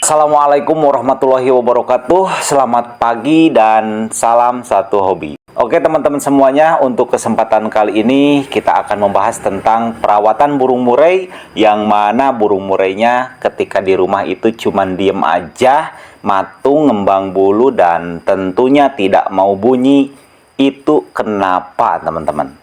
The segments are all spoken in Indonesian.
Assalamualaikum warahmatullahi wabarakatuh. Selamat pagi dan salam satu hobi. Oke teman-teman semuanya, untuk kesempatan kali ini kita akan membahas tentang perawatan burung murai, yang mana burung murainya ketika di rumah itu cuman diem aja, matung, ngembang bulu, dan tentunya tidak mau bunyi. Itu kenapa teman-teman?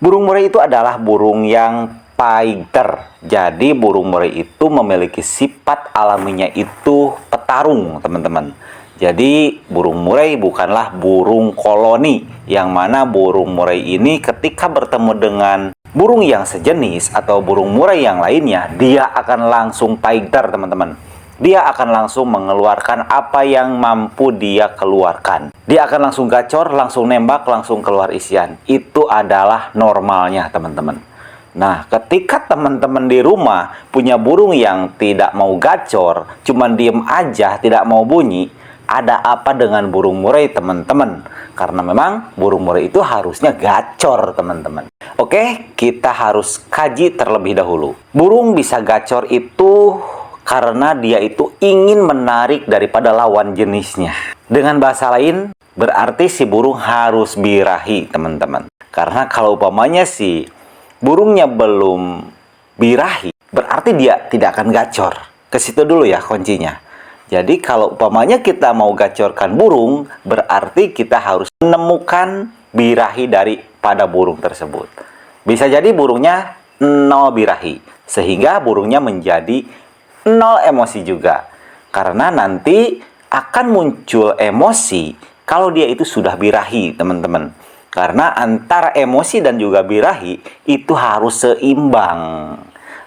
Burung murai itu adalah burung yang fighter. Jadi burung murai itu memiliki sifat alaminya itu petarung, teman-teman. Jadi burung murai bukanlah burung koloni, yang mana burung murai ini ketika bertemu dengan burung yang sejenis atau burung murai yang lainnya, dia akan langsung fighter, teman-teman. Dia akan langsung mengeluarkan apa yang mampu dia keluarkan. Dia akan langsung gacor, langsung nembak, langsung keluar isian. Itu adalah normalnya, teman-teman. Nah, ketika teman-teman di rumah punya burung yang tidak mau gacor, cuman diem aja, tidak mau bunyi, ada apa dengan burung murai, teman-teman? Karena memang burung murai itu harusnya gacor, teman-teman. Oke, kita harus kaji terlebih dahulu. Burung bisa gacor itu karena dia itu ingin menarik daripada lawan jenisnya. Dengan bahasa lain, berarti si burung harus birahi, teman-teman. Karena kalau umpamanya si burungnya belum birahi, berarti dia tidak akan gacor. Ke situ dulu ya kuncinya. Jadi kalau umpamanya kita mau gacorkan burung, berarti kita harus menemukan birahi daripada burung tersebut. Bisa jadi burungnya nol birahi, sehingga burungnya menjadi nol emosi juga. Karena nanti akan muncul emosi kalau dia itu sudah birahi, teman-teman. Karena antara emosi dan juga birahi itu harus seimbang.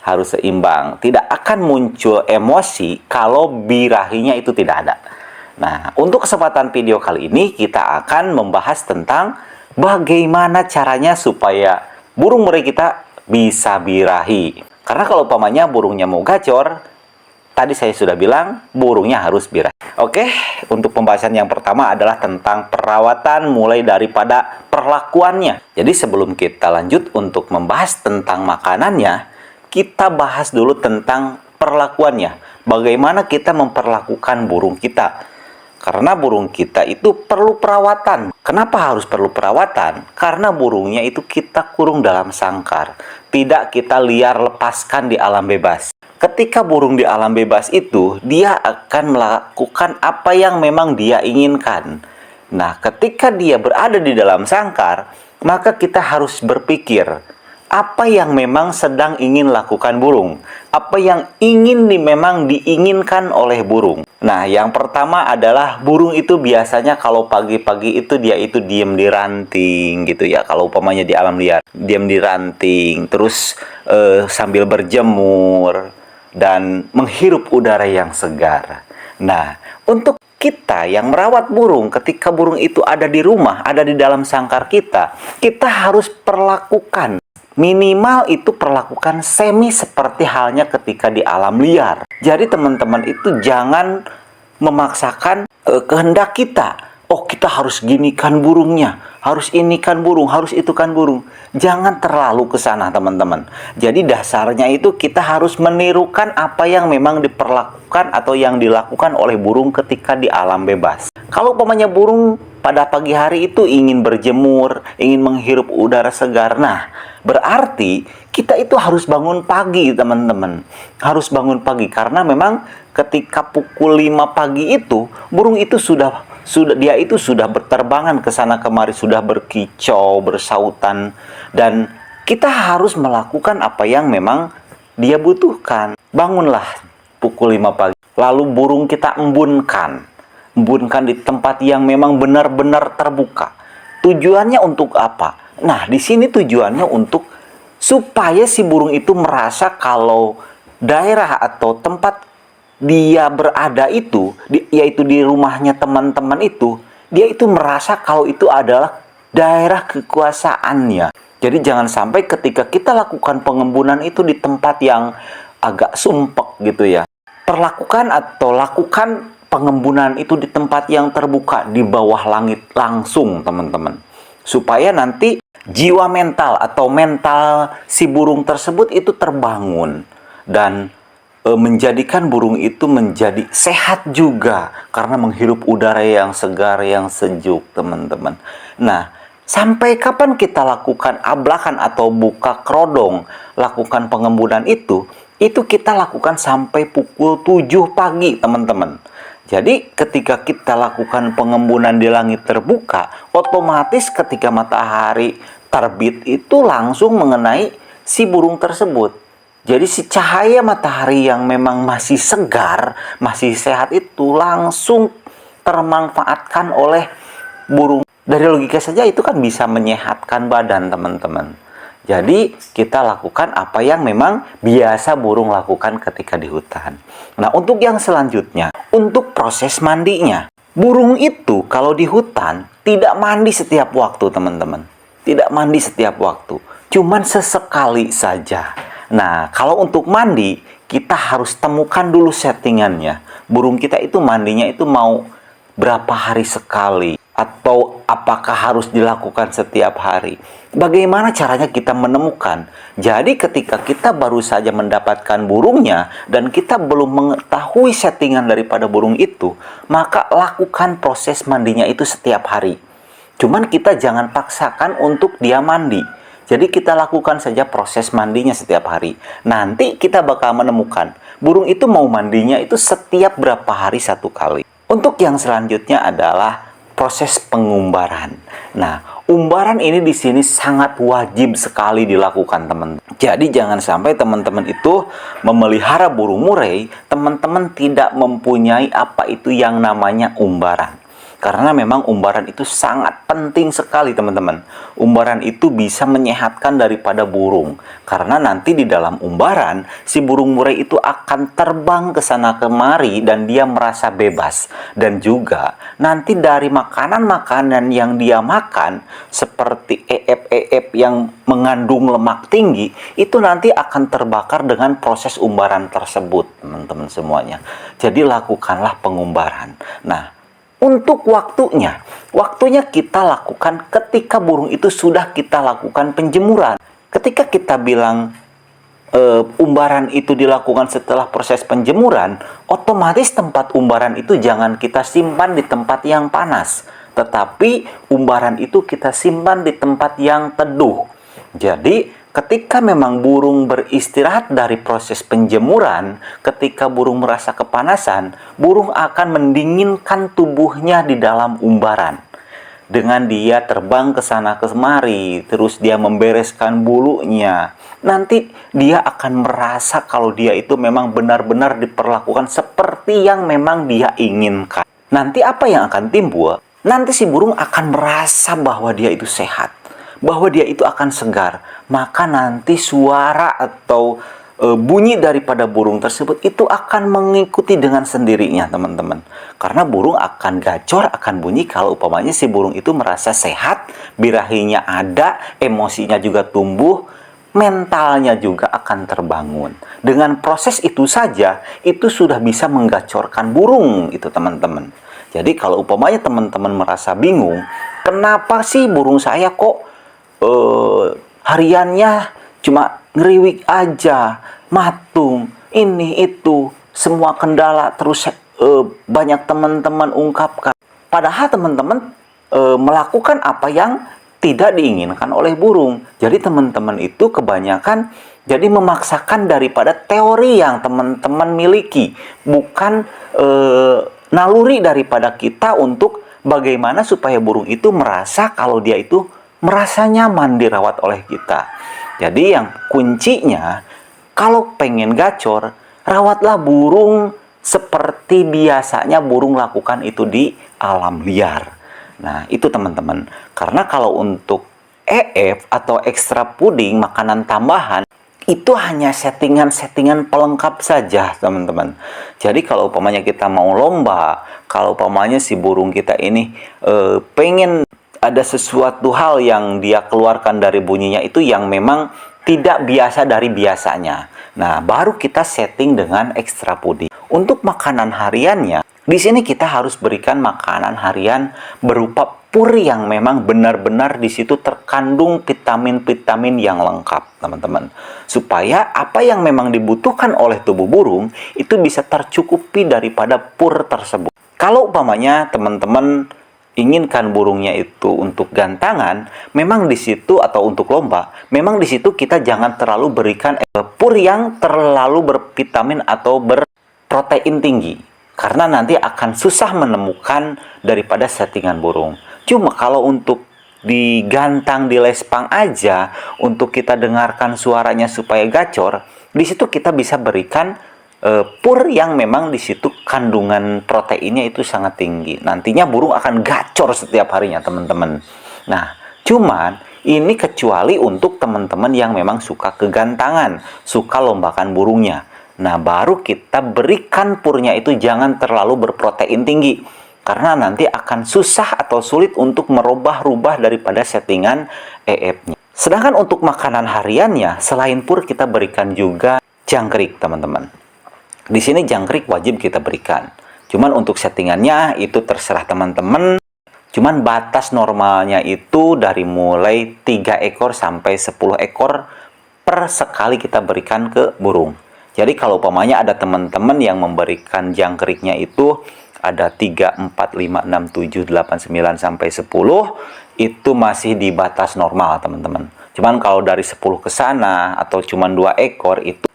Harus seimbang. Tidak akan muncul emosi kalau birahinya itu tidak ada. Nah, untuk kesempatan video kali ini kita akan membahas tentang bagaimana caranya supaya burung murai kita bisa birahi. Karena kalau umpamanya burungnya mau gacor, tadi saya sudah bilang burungnya harus birahi. Oke, untuk pembahasan yang pertama adalah tentang perawatan mulai daripada perlakuannya. Jadi sebelum kita lanjut untuk membahas tentang makanannya, kita bahas dulu tentang perlakuannya. Bagaimana kita memperlakukan burung kita. Karena burung kita itu perlu perawatan. Kenapa harus perlu perawatan? Karena burungnya itu kita kurung dalam sangkar. Tidak kita liar lepaskan di alam bebas. Ketika burung di alam bebas itu, dia akan melakukan apa yang memang dia inginkan. Nah, ketika dia berada di dalam sangkar, maka kita harus berpikir, apa yang memang sedang ingin lakukan burung? Apa yang memang diinginkan oleh burung? Nah, yang pertama adalah burung itu biasanya kalau pagi-pagi itu dia itu diem di ranting gitu ya. Kalau umpamanya di alam liar, diem di ranting, terus sambil berjemur dan menghirup udara yang segar. Nah, untuk kita yang merawat burung, ketika burung itu ada di rumah, ada di dalam sangkar kita, kita harus perlakukan. Minimal itu perlakukan semi seperti halnya ketika di alam liar. Jadi teman-teman itu jangan memaksakan kehendak kita. Oh, kita harus ginikan burungnya, harus inikan burung, harus itukan burung. Jangan terlalu ke sana, teman-teman. Jadi dasarnya itu kita harus menirukan apa yang memang diperlakukan atau yang dilakukan oleh burung ketika di alam bebas. Kalau umpamanya burung pada pagi hari itu ingin berjemur, ingin menghirup udara segar, nah berarti kita itu harus bangun pagi, teman-teman. Harus bangun pagi karena memang ketika pukul 5 pagi itu burung itu sudah berterbangan ke sana kemari, sudah berkicau, bersautan, dan kita harus melakukan apa yang memang dia butuhkan. Bangunlah pukul 5 pagi. Lalu burung kita embunkan di tempat yang memang benar-benar terbuka. Tujuannya untuk apa? Nah, di sini tujuannya untuk supaya si burung itu merasa kalau daerah atau tempat dia berada itu, yaitu di rumahnya teman-teman itu, dia itu merasa kalau itu adalah daerah kekuasaannya. Jadi jangan sampai ketika kita lakukan pengembunan itu di tempat yang agak sumpek gitu ya. Lakukan pengembunan itu di tempat yang terbuka, di bawah langit langsung, teman-teman. Supaya nanti jiwa mental atau mental si burung tersebut itu terbangun. Dan menjadikan burung itu menjadi sehat juga karena menghirup udara yang segar, yang sejuk, teman-teman. Nah, sampai kapan kita lakukan ablakan atau buka kerodong, lakukan pengembunan itu kita lakukan sampai pukul 7 pagi, teman-teman. Jadi ketika kita lakukan pengembunan di langit terbuka, otomatis ketika matahari terbit itu langsung mengenai si burung tersebut. Jadi si cahaya matahari yang memang masih segar, masih sehat itu langsung termanfaatkan oleh burung. Dari logika saja itu kan bisa menyehatkan badan, teman-teman. Jadi kita lakukan apa yang memang biasa burung lakukan ketika di hutan. Nah, untuk yang selanjutnya, untuk proses mandinya. Burung itu kalau di hutan tidak mandi setiap waktu, teman-teman. Tidak mandi setiap waktu, cuman sesekali saja. Nah, kalau untuk mandi, kita harus temukan dulu settingannya. Burung kita itu mandinya itu mau berapa hari sekali? Atau apakah harus dilakukan setiap hari? Bagaimana caranya kita menemukan? Jadi ketika kita baru saja mendapatkan burungnya dan kita belum mengetahui settingan daripada burung itu, maka lakukan proses mandinya itu setiap hari. Cuman kita jangan paksakan untuk dia mandi. Jadi kita lakukan saja proses mandinya setiap hari. Nanti kita bakal menemukan burung itu mau mandinya itu setiap berapa hari satu kali. Untuk yang selanjutnya adalah proses pengumbaran. Nah, umbaran ini di sini sangat wajib sekali dilakukan, teman-teman. Jadi jangan sampai teman-teman itu memelihara burung murai, teman-teman tidak mempunyai apa itu yang namanya umbaran. Karena memang umbaran itu sangat penting sekali, teman-teman. Umbaran itu bisa menyehatkan daripada burung. Karena nanti di dalam umbaran, si burung murai itu akan terbang ke sana kemari dan dia merasa bebas. Dan juga nanti dari makanan-makanan yang dia makan, seperti eep-eep yang mengandung lemak tinggi, itu nanti akan terbakar dengan proses umbaran tersebut, teman-teman semuanya. Jadi lakukanlah pengumbaran. Nah, untuk waktunya kita lakukan ketika burung itu sudah kita lakukan penjemuran. Ketika kita bilang umbaran itu dilakukan setelah proses penjemuran, otomatis tempat umbaran itu jangan kita simpan di tempat yang panas, tetapi umbaran itu kita simpan di tempat yang teduh. Jadi ketika memang burung beristirahat dari proses penjemuran, ketika burung merasa kepanasan, burung akan mendinginkan tubuhnya di dalam umbaran. Dengan dia terbang ke sana kemari, terus dia membereskan bulunya. Nanti dia akan merasa kalau dia itu memang benar-benar diperlakukan seperti yang memang dia inginkan. Nanti apa yang akan timbul? Nanti si burung akan merasa bahwa dia itu sehat, bahwa dia itu akan segar. Maka nanti suara atau bunyi daripada burung tersebut itu akan mengikuti dengan sendirinya, teman-teman. Karena burung akan gacor, akan bunyi kalau umpamanya si burung itu merasa sehat, birahinya ada, emosinya juga tumbuh, mentalnya juga akan terbangun. Dengan proses itu saja, itu sudah bisa menggacorkan burung itu, teman-teman. Jadi kalau umpamanya teman-teman merasa bingung, kenapa sih burung saya kok hariannya cuma ngeriwik aja, matung, ini itu, semua kendala terus banyak teman-teman ungkapkan. Padahal teman-teman melakukan apa yang tidak diinginkan oleh burung. Jadi teman-teman itu kebanyakan jadi memaksakan daripada teori yang teman-teman miliki, bukan naluri daripada kita untuk bagaimana supaya burung itu merasa kalau dia itu merasa nyaman dirawat oleh kita. Jadi yang kuncinya, kalau pengen gacor, rawatlah burung seperti biasanya burung lakukan itu di alam liar. Nah, itu teman-teman. Karena kalau untuk EF atau extra puding, makanan tambahan, itu hanya settingan-settingan pelengkap saja, teman-teman. Jadi kalau umpamanya kita mau lomba, kalau umpamanya si burung kita ini pengen ada sesuatu hal yang dia keluarkan dari bunyinya itu yang memang tidak biasa dari biasanya. Nah, baru kita setting dengan extra puding. Untuk makanan hariannya, Di sini kita harus berikan makanan harian berupa pur yang memang benar-benar di situ terkandung vitamin-vitamin yang lengkap, teman-teman. Supaya apa yang memang dibutuhkan oleh tubuh burung itu bisa tercukupi daripada pur tersebut. Kalau umpamanya teman-teman inginkan burungnya itu untuk gantangan, memang di situ atau untuk lomba, memang di situ kita jangan terlalu berikan pur yang terlalu bervitamin atau berprotein tinggi. Karena nanti akan susah menemukan daripada settingan burung. Cuma kalau untuk digantang di lespang aja, untuk kita dengarkan suaranya supaya gacor, di situ kita bisa berikan pur yang memang di situ kandungan proteinnya itu sangat tinggi. Nantinya burung akan gacor setiap harinya, teman-teman. Nah, cuman ini kecuali untuk teman-teman yang memang suka kegantangan, suka lombakan burungnya. Nah, baru kita berikan purnya itu jangan terlalu berprotein tinggi. Karena nanti akan susah atau sulit untuk merubah-rubah daripada settingan EF-nya. Sedangkan untuk makanan hariannya, selain pur kita berikan juga jangkrik, teman-teman. Di sini jangkrik wajib kita berikan. Cuman untuk settingannya itu terserah teman-teman. Cuman batas normalnya itu dari mulai 3 ekor sampai 10 ekor per sekali kita berikan ke burung. Jadi kalau umpamanya ada teman-teman yang memberikan jangkriknya itu ada 3, 4, 5, 6, 7, 8, 9 sampai 10, itu masih di batas normal, teman-teman. Cuman kalau dari 10 ke sana atau cuman 2 ekor itu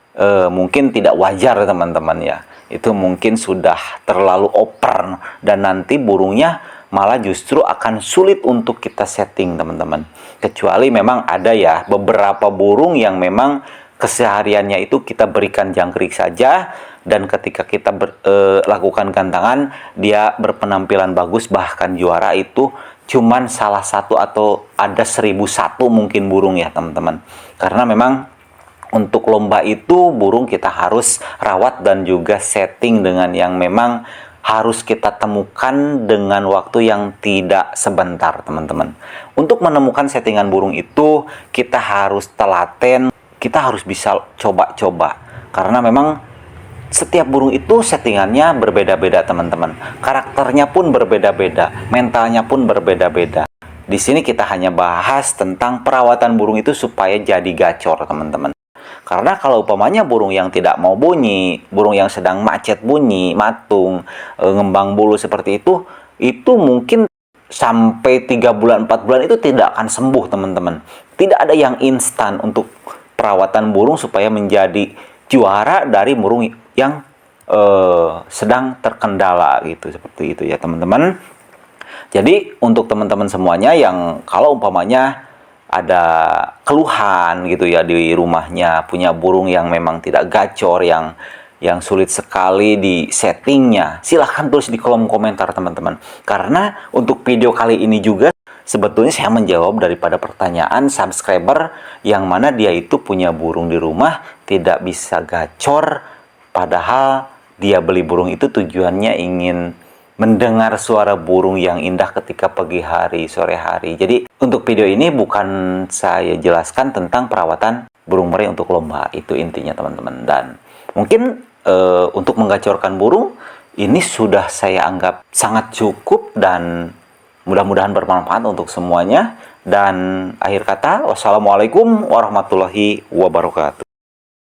mungkin tidak wajar, teman-teman ya. Itu mungkin sudah terlalu over dan nanti burungnya malah justru akan sulit untuk kita setting, teman-teman. Kecuali memang ada ya beberapa burung yang memang kesehariannya itu kita berikan jangkrik saja, dan ketika kita lakukan gantangan dia berpenampilan bagus bahkan juara, itu cuman salah satu atau ada 1001 mungkin burung ya, teman-teman. Karena memang untuk lomba itu burung kita harus rawat dan juga setting dengan yang memang harus kita temukan dengan waktu yang tidak sebentar, teman-teman. Untuk menemukan settingan burung itu kita harus telaten, kita harus bisa coba-coba. Karena memang setiap burung itu settingannya berbeda-beda, teman-teman. Karakternya pun berbeda-beda, mentalnya pun berbeda-beda. Di sini kita hanya bahas tentang perawatan burung itu supaya jadi gacor, teman-teman. Karena kalau umpamanya burung yang tidak mau bunyi, burung yang sedang macet bunyi, matung, ngembang bulu seperti itu mungkin sampai 3 bulan, 4 bulan itu tidak akan sembuh, teman-teman. Tidak ada yang instan untuk perawatan burung supaya menjadi juara dari burung yang sedang terkendala gitu, seperti itu ya, teman-teman. Jadi untuk teman-teman semuanya yang kalau umpamanya ada keluhan gitu ya di rumahnya, punya burung yang memang tidak gacor, yang sulit sekali di settingnya, silahkan tulis di kolom komentar, teman-teman. Karena untuk video kali ini juga sebetulnya saya menjawab daripada pertanyaan subscriber yang mana dia itu punya burung di rumah tidak bisa gacor, padahal dia beli burung itu tujuannya ingin mendengar suara burung yang indah ketika pagi hari, sore hari. Jadi untuk video ini bukan saya jelaskan tentang perawatan burung meray untuk lomba, itu intinya, teman-teman. Dan mungkin untuk menggacorkan burung ini sudah saya anggap sangat cukup dan mudah-mudahan bermanfaat untuk semuanya. Dan akhir kata, wassalamualaikum warahmatullahi wabarakatuh.